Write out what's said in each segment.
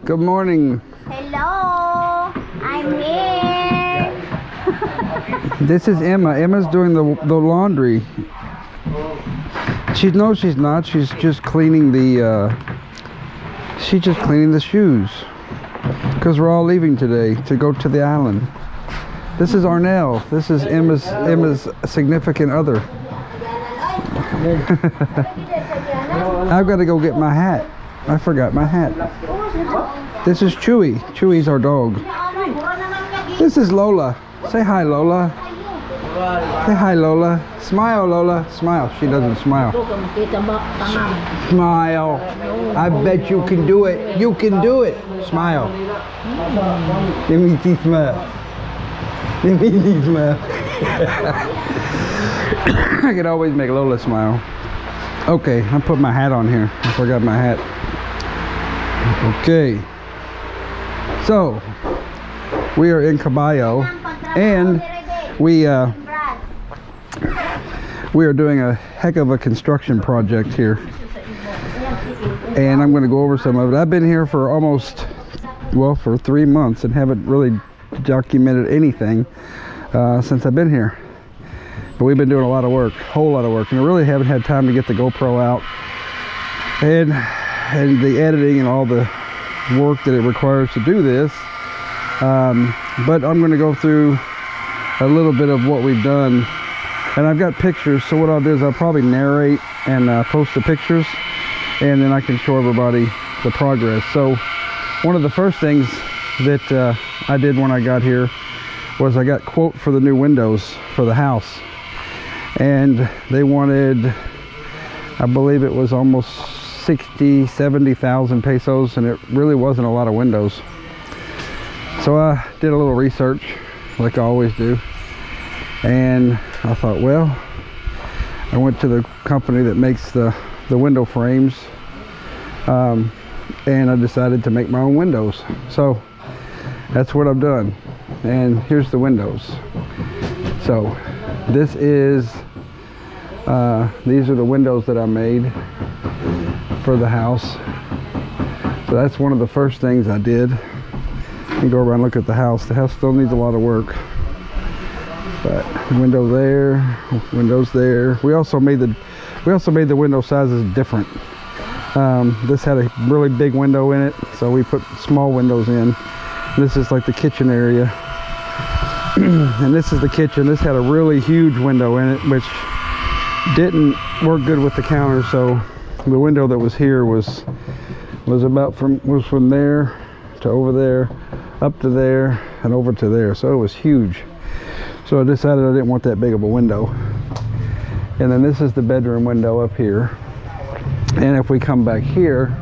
Good morning. Hello, I'm here. This is Emma. Emma's doing the laundry. She's not. She's just cleaning the shoes. Because we're all leaving today to go to the island. This is Arnell. This is Emma's significant other. I've got to go get my hat. I forgot my hat. This is Chewy. Chewy's our dog. This is Lola. Say hi, Lola. Say hi, Lola. Smile, Lola. Smile. She doesn't smile. Smile. I bet you can do it. You can do it. Smile. Let me see smile. Let me see smile. I could always make Lola smile. Okay, I put my hat on here. I forgot my hat. Okay. So, we are in Caballo, and we are doing a heck of a construction project here. And I'm going to go over some of it. I've been here for for 3 months and haven't really documented anything since I've been here. But we've been doing a lot of work, whole lot of work, and I really haven't had time to get the GoPro out and the editing and all the work that it requires to do this. But I'm going to go through a little bit of what we've done, and I've got pictures, so what I'll do is I'll probably narrate and post the pictures, and then I can show everybody the progress. So one of the first things that I did when I got here was I got quote for the new windows for the house, and they wanted, I believe it was almost 70,000 pesos, and it really wasn't a lot of windows. So I did a little research like I always do, and I thought, well, I went to the company that makes the window frames, and I decided to make my own windows. So that's what I've done, and here's the windows. So this is these are the windows that I made for the house. So that's one of the first things I did. And go around and look at the house. The house still needs a lot of work, but window there, windows there. We also made the window sizes different. This had a really big window in it, so we put small windows in. This is like the kitchen area. And this is the kitchen. This had a really huge window in it, which didn't work good with the counter. So the window that was here was from there to over there, up to there, and over to there. So it was huge. So I decided I didn't want that big of a window. And then this is the bedroom window up here. And if we come back here,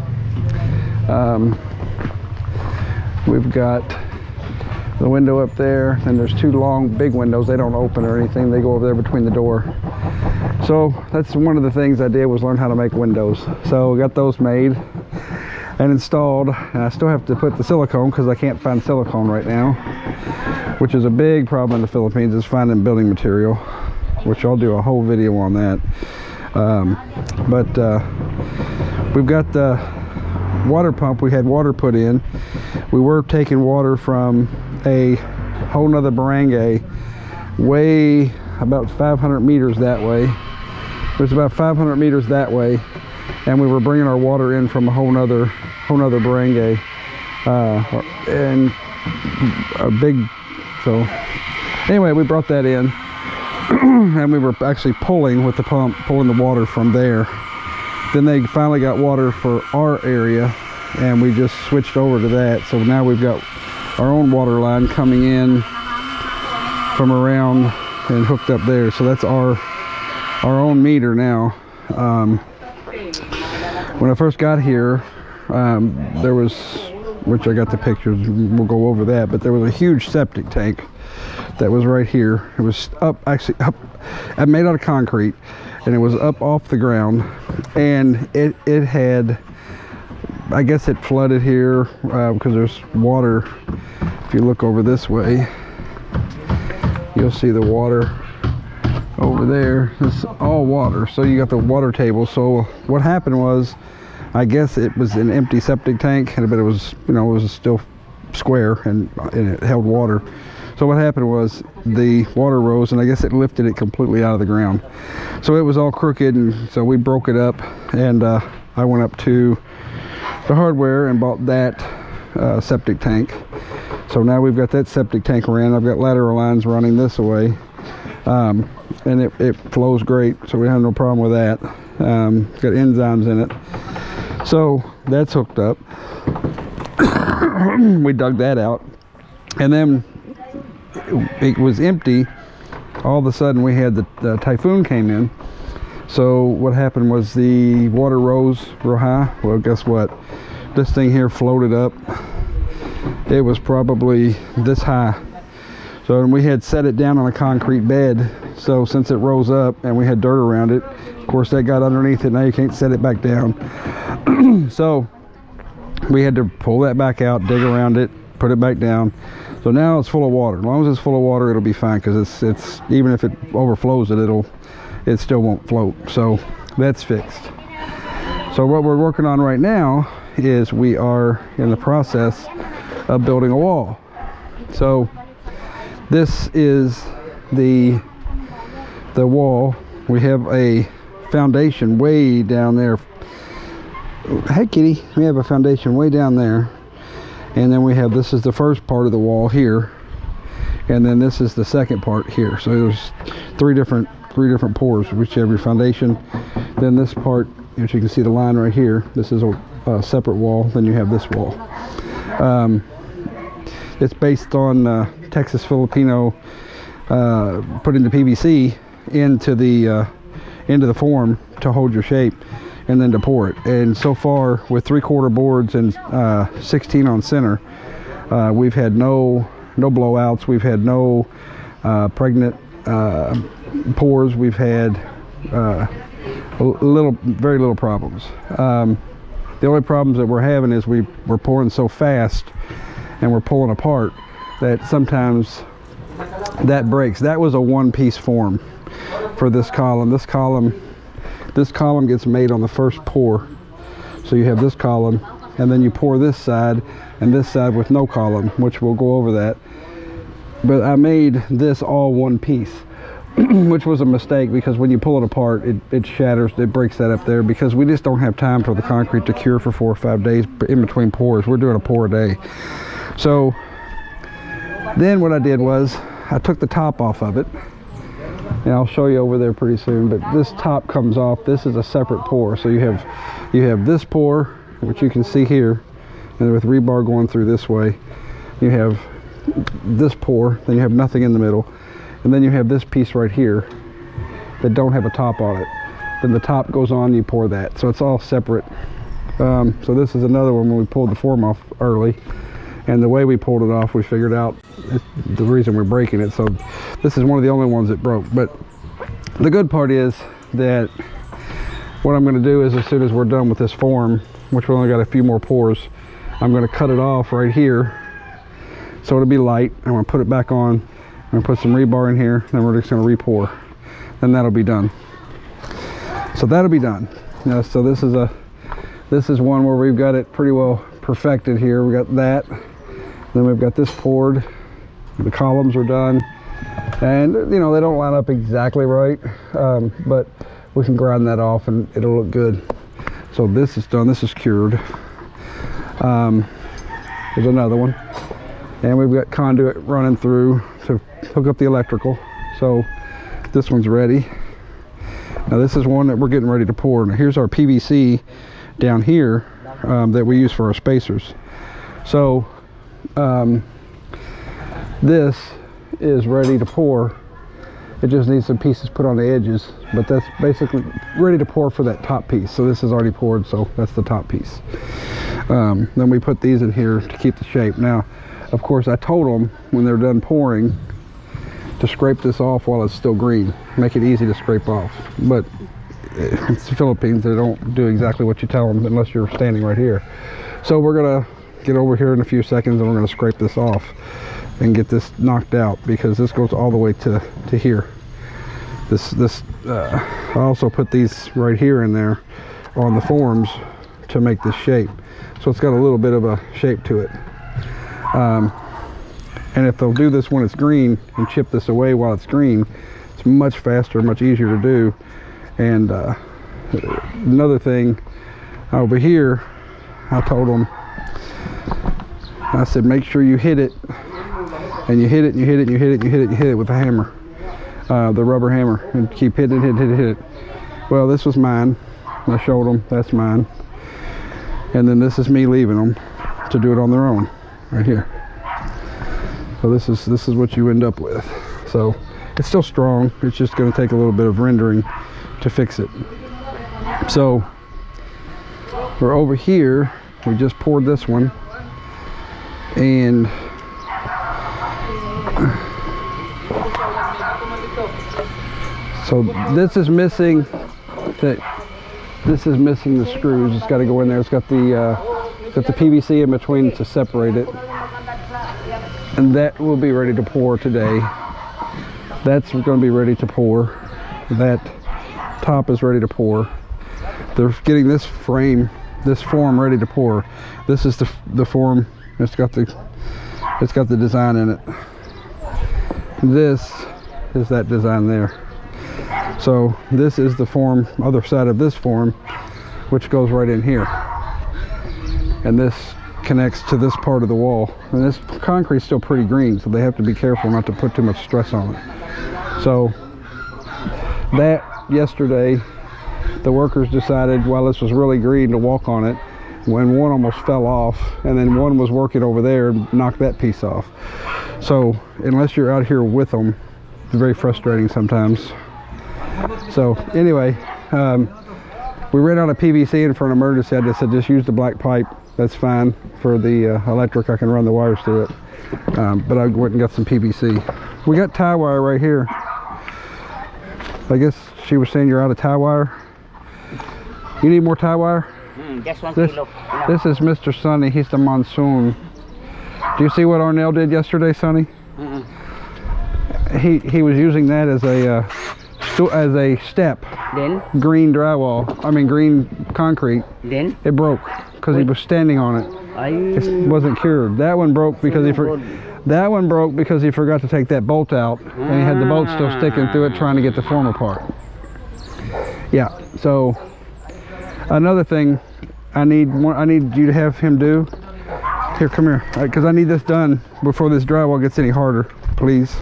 we've got the window up there, and there's two long big windows. They don't open or anything. They go over there between the door. So that's one of the things I did, was learn how to make windows. So I got those made and installed, and I still have to put the silicone because I can't find silicone right now, which is a big problem in the Philippines, is finding building material, which I'll do a whole video on that. We've got the water pump. We had water put in. We were taking water from a whole nother barangay way about 500 meters that way. There's about 500 meters that way, and we were bringing our water in from a whole nother barangay, and a big, so anyway, we brought that in. And we were actually pulling with the pump, pulling the water from there. Then they finally got water for our area, and we just switched over to that. So now we've got our own water line coming in from around and hooked up there. So that's our own meter now. When I first got here, there was, which I got the pictures, we'll go over that, but there was a huge septic tank that was right here. It was actually up, made out of concrete, and it was up off the ground, and it had, I guess it flooded here because there's water. If you look over this way, you'll see the water over there. It's all water, so you got the water table. So what happened was I guess it was an empty septic tank, but it was, you know, it was still square and it held water. So what happened was the water rose, and I guess it lifted it completely out of the ground. So it was all crooked, and so we broke it up, and I went up to the hardware and bought that septic tank. So now we've got that septic tank ran. I've got lateral lines running this way, and it flows great, so we have no problem with that. It's got enzymes in it. So that's hooked up. We dug that out, and then it was empty. All of a sudden we had the typhoon came in. So what happened was the water rose real high. Well, guess what? This thing here floated up. It was probably this high. So we had set it down on a concrete bed. So since it rose up and we had dirt around it, of course that got underneath it. Now you can't set it back down. So we had to pull that back out, dig around it, put it back down. So now it's full of water. As long as it's full of water, it'll be fine, because it's even if it overflows it still won't float. So that's fixed. So what we're working on right now is we are in the process of building a wall. So this is the wall. We have a foundation way down there. Hey kitty, we have a foundation way down there, and then we have, this is the first part of the wall here, and then this is the second part here. So there's three different pours, which have your foundation. Then this part, as you can see the line right here, this is a separate wall. Then you have this wall. It's based on Texas Filipino putting the PVC into the form to hold your shape, and then to pour it. And so far, with 3/4 boards and 16 on center, we've had no blowouts. We've had no pregnant pours. We've had very little problems. The only problems that we're having is we're pouring so fast and we're pulling apart that sometimes that breaks. That was a one-piece form for this column. This column gets made on the first pour. So you have this column, and then you pour this side and this side with no column, which we'll go over that. But I made this all one piece, which was a mistake, because when you pull it apart, it shatters, it breaks that up there, because we just don't have time for the concrete to cure for 4 or 5 days in between pours. We're doing a pour a day. So then what I did was I took the top off of it, and I'll show you over there pretty soon, but this top comes off. This is a separate pour. So you have this pour, which you can see here, and with rebar going through this way. You have this pour, then you have nothing in the middle, and then you have this piece right here that don't have a top on it. Then the top goes on, you pour that. So it's all separate. So this is another one when we pulled the form off early, and the way we pulled it off, we figured out the reason we're breaking it. So this is one of the only ones that broke. But the good part is that what I'm going to do is, as soon as we're done with this form, which we only got a few more pours, I'm going to cut it off right here so it'll be light. I'm going to put it back on. I'm going to put some rebar in here, then we're just going to re-pour. Then that'll be done. So that'll be done. So this is one where we've got it pretty well perfected here. We got that. Then we've got this poured. The columns are done, and you know, they don't line up exactly right, but we can grind that off and it'll look good. So this is done. This is cured. There's another one, and we've got conduit running through to hook up the electrical. So this one's ready. Now this is one that we're getting ready to pour. Now here's our PVC down here that we use for our spacers. So this is ready to pour. It just needs some pieces put on the edges, but that's basically ready to pour for that top piece. So this is already poured, so that's the top piece. Then we put these in here to keep the shape. Now, of course, I told them when they're done pouring to scrape this off while it's still green. Make it easy to scrape off. But it's the Philippines, they don't do exactly what you tell them unless you're standing right here. So we're gonna get over here in a few seconds, and we're gonna scrape this off and get this knocked out, because this goes all the way to here. I also put these right here in there on the forms to make this shape. So it's got a little bit of a shape to it. And if they'll do this when it's green and chip this away while it's green, it's much faster, much easier to do. And another thing over here, I told them, I said, make sure you hit it, and you hit it, and you hit it, and you hit it, and you hit it, and you hit it with the hammer, the rubber hammer, and keep hitting it, hit it. Well, this was mine. I showed them, that's mine. And then this is me leaving them to do it on their own, right here. So this is what you end up with. So it's still strong. It's just going to take a little bit of rendering to fix it. So we're over here. We just poured this one, and so this is missing the screws. It's got to go in there. It's got the PVC in between to separate it, and that will be ready to pour today. That's going to be ready to pour. That top is ready to pour. They're getting this form ready to pour. This is the form. It's got the design in it. This is that design there. So this is the form, other side of this form, which goes right in here. And this connects to this part of the wall. And this concrete's still pretty green, so they have to be careful not to put too much stress on it. So that yesterday, the workers decided while this was really green to walk on it, when one almost fell off, and then one was working over there and knocked that piece off. So unless you're out here with them, it's very frustrating sometimes. So anyway, we ran out of PVC, and for an emergency I just said just use the black pipe. That's fine. For the electric, I can run the wires through it. But I went and got some PVC. We got tie wire right here. I guess she was saying you're out of tie wire. You need more tie wire? Just 1 This is Mr. Sonny. He's the monsoon. Do you see what Arnell did yesterday, Sonny? He was using that as a step. Then? Green drywall. I mean green concrete. Then? It broke because he was standing on it. It wasn't cured. That one broke because he forgot to take that bolt out, and he had the bolt still sticking through it, trying to get the form apart. Yeah. So another thing, I need you to have him do. Here, come here, because I need this done before this drywall gets any harder, please.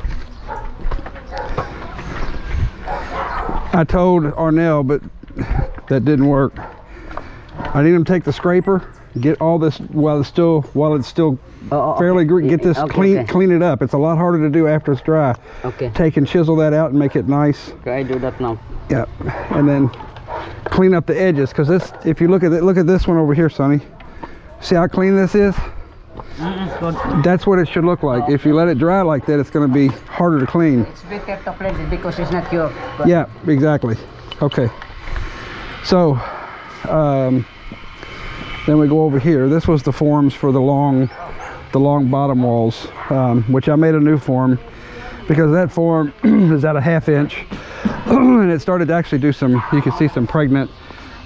I told Arnell, but that didn't work. I need him to take the scraper, get all this while it's still fairly green. Get this clean it up. It's a lot harder to do after it's dry. Okay. Take and chisel that out and make it nice. Okay, I do that now. Yeah, and then clean up the edges, because this, if you look at this one over here, Sonny. See how clean this is? That's what it should look like. If you let it dry like that, it's going to be harder to clean. It's better to cleanse it because it's not cured. Yeah, exactly. Okay. So then we go over here. This was the forms for the long bottom walls, which I made a new form because that form is at a 1/2 inch, and it started to actually do some. You can see some pregnant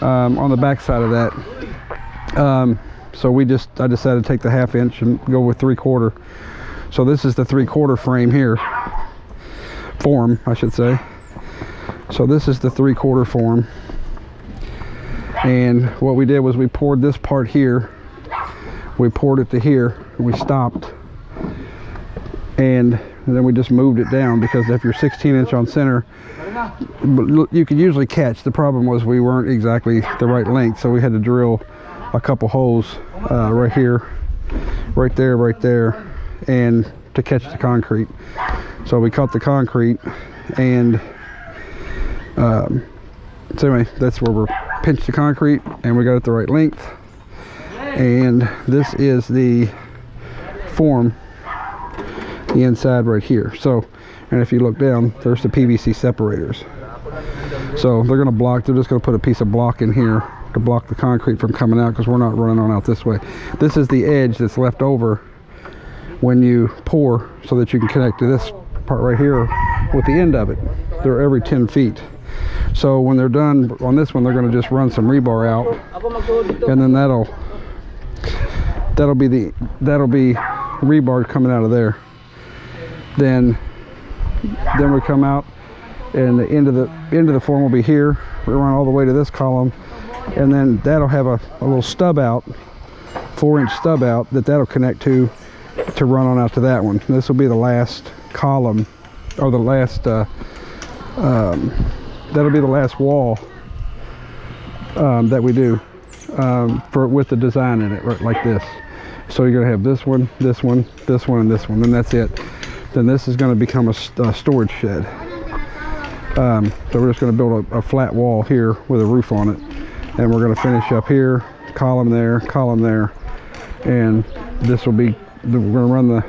on the back side of that. So I decided to take the 1/2 inch and go with 3/4. So this is the 3/4 frame here, form I should say. So this is the 3/4 form, and what we did was we poured this part here, we poured it to here, and we stopped, and then we just moved it down, because if you're 16 inch on center, you could usually catch. The problem was we weren't exactly the right length, so we had to drill a couple holes right here, right there, and to catch the concrete. So we caught the concrete, and so anyway, that's where we're pinched the concrete, and we got it the right length. And this is the form, the inside right here. So, and if you look down, there's the PVC separators. So they're just going to put a piece of block in here to block the concrete from coming out, because we're not running on out this way. This is the edge that's left over when you pour, so that you can connect to this part right here with the end of it. They're every 10 feet. So when they're done on this one, they're going to just run some rebar out and then that'll be rebar coming out of there. Then we come out, and the end of the form will be here. We run all the way to this column, and then that'll have a little stub out, 4-inch stub out that'll connect to run on out to that one. This will be the last column, or the last that'll be the last wall that we do with the design in it, right, like this. So you're gonna have this one, this one, this one, and this one, and that's it. Then this is going to become a storage shed. So we're just going to build a flat wall here with a roof on it, and we're going to finish up here, column there, and this will be, we're going to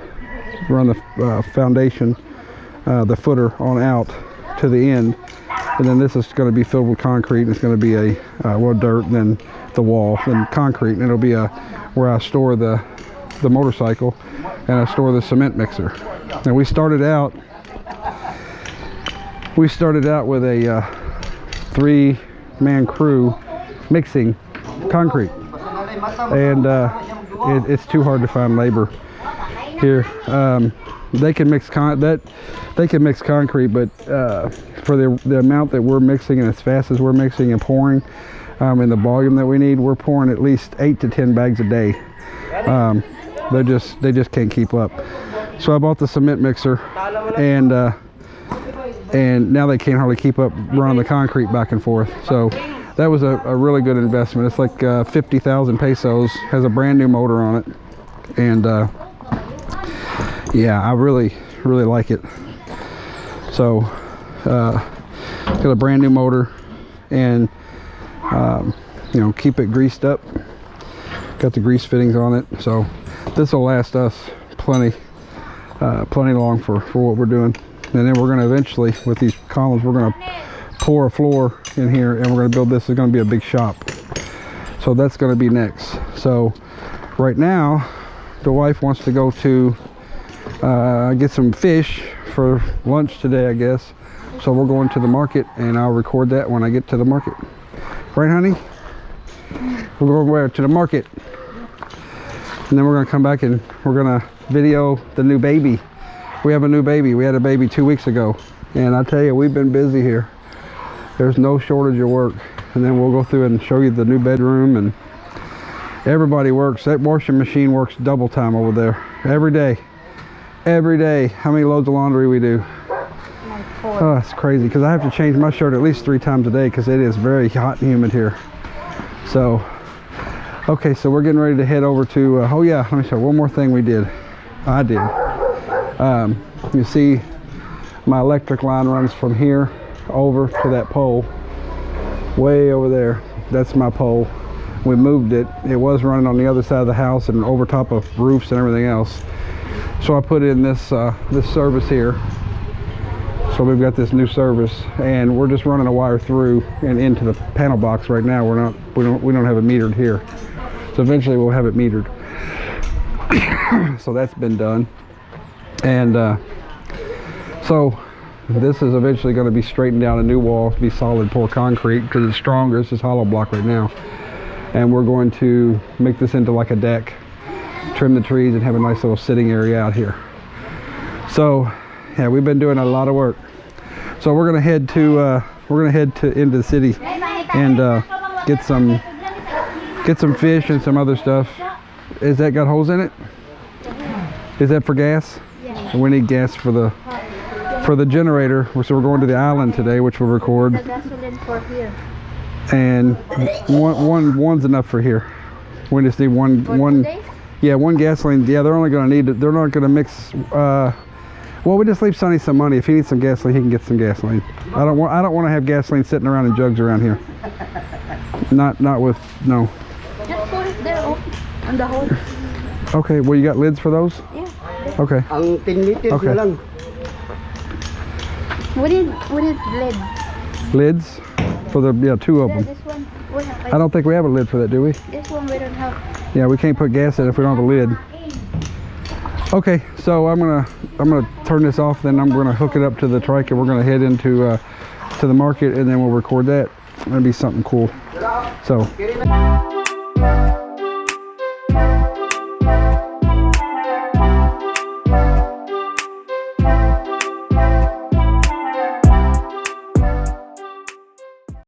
run the foundation, the footer on out to the end, and then this is going to be filled with concrete, and it's going to be a dirt, and then the wall, then concrete, and it'll be where I store the motorcycle, and I store the cement mixer. And we started out with a 3-man crew mixing concrete, and it's too hard to find labor here. They can mix concrete, but for the amount that we're mixing and as fast as we're mixing and pouring, and the volume that we need, we're pouring at least 8 to 10 bags a day. They just can't keep up. So I bought the cement mixer, and now they can't hardly keep up running the concrete back and forth. So that was a really good investment. It's like 50,000 pesos, has a brand new motor on it, and yeah, I really like it. So got a brand new motor, and you know, keep it greased up, got the grease fittings on it, so this will last us plenty long for what we're doing. And then we're going to eventually, with these columns, we're going to pour a floor in here, and we're going to build this. It's going to be a big shop, so that's going to be next. So right now the wife wants to go to get some fish for lunch today, I guess. So we're going to the market, and I'll record that when I get to the market. Right, honey? We're going where? To the market. And then we're going to come back and we're going to video the new baby. We have a new baby. We had a baby 2 weeks ago, and I tell you, we've been busy here. There's no shortage of work. And then we'll go through and show you the new bedroom, and everybody works. That washing machine works double time over there every day. How many loads of laundry we do? Oh, it's crazy, because I have to change my shirt at least 3 times a day because it is very hot and humid here. So okay, so we're getting ready to head over to oh yeah, let me show you one more thing I did. You see my electric line runs from here over to that pole way over there. That's my pole. We moved it. It was running on the other side of the house and over top of roofs and everything else, so I put in this this service here. So we've got this new service, and we're just running a wire through and into the panel box right now. We don't have it metered here, so eventually we'll have it metered. So that's been done, and so this is eventually going to be straightened down, a new wall to be solid pour concrete, because it's stronger. This is hollow block right now, and we're going to make this into like a deck, trim the trees, and have a nice little sitting area out here. So yeah, we've been doing a lot of work. So we're gonna head to into the city and get some fish and some other stuff. Is that got holes in it? Is that for gas? Yeah. We need gas for the generator. So we're going to the island today, which we'll record. The gasoline for here. And one's enough for here. We just need one. Yeah, one gasoline. Yeah, they're only gonna need it. They're not gonna mix. Well, we just leave Sonny some money. If he needs some gasoline, he can get some gasoline. I don't want to have gasoline sitting around in jugs around here. Not with no. Just put it there on the hole. Okay. Well, you got lids for those? Yeah. Okay. Ang 10 liters Okay. lang. We need lid. Lids for the 2 of Yeah, them. this one. We have, I don't think we have a lid for that, do we? this one we don't have. Yeah, we can't put gas in if we don't have a lid. Okay, so I'm gonna turn this off, then I'm gonna hook it up to the trike, and we're gonna head into to the market, and then we'll record that. That'll be something cool. So